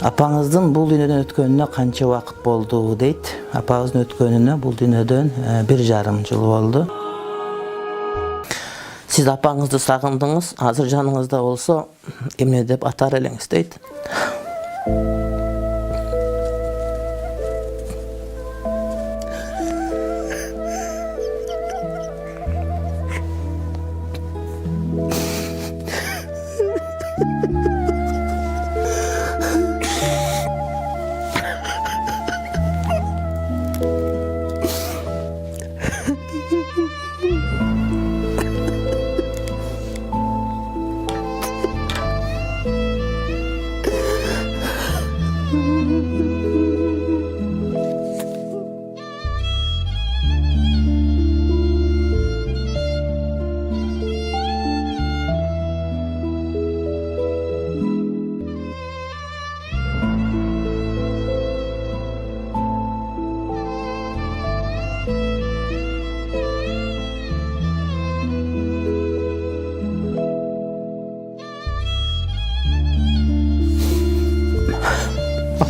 Apаңыздың бұл дүниеден өткөнүнө канча убакыт болду дейт. Апаңыздын өткөнүнө бұл дүниеден 1,5 жыл болду. Сиз апаңызды сагындыңыз, азыр жаныңызда болсо, эмне деп атар элеңиз дейт.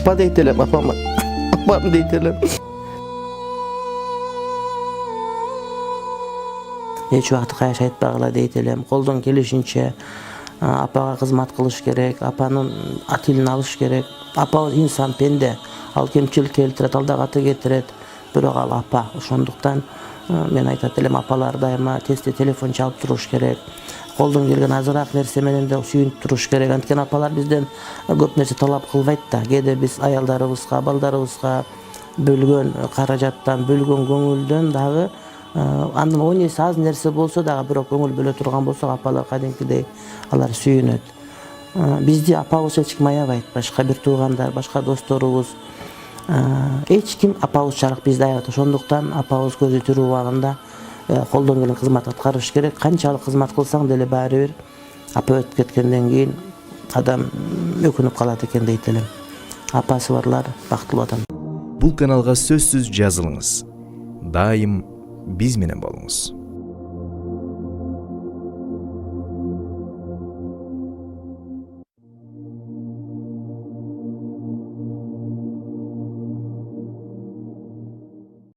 Apa deyt elem, apam deyt elem. Hiç vakti kayaş aytpagıla deyt elem. Koldan gelişince apaga kızmat kılış gerek, apanın atilini alış gerek. Apa insan pende, al kemçilik keltiret, al da katı getiret. Bирок ал апа, ошондуктан мен айтат элем, апалар дайыма тесте телефон чалып туруш керек. Колдон келген азыраак нерсе менен да сүйүнүп туруш керек. Анткени апалар бизден көп нерсе талап кылбайт да. Кээде биз аялдарыбызга, балдарыбызга бөлгөн каражаттан, бөлгөн көңүлдөн дагы андан 10 эсе аз нерсе болсо дагы бирок көңүл бөлө турган болсо апалар кадимкидей алар сүйүнөт. Бизди апабыз эч ким аябайт, башка бир туугандар, башка досторубуз. Эч ким апабызчалык бизди аябайт. Ошондуктан апабыз көзү тирүү убагында колдон келген кызмат аткарыш керек. Канчалык кызмат кылсаң деле баары бир апа өтүп кеткенден кийин адам өкүнүп калат экен дейт элем. Апасы барлар бактылуу адам. Бул каналга сөзсүз жазылыңыз. Дайым биз менен болуңуз.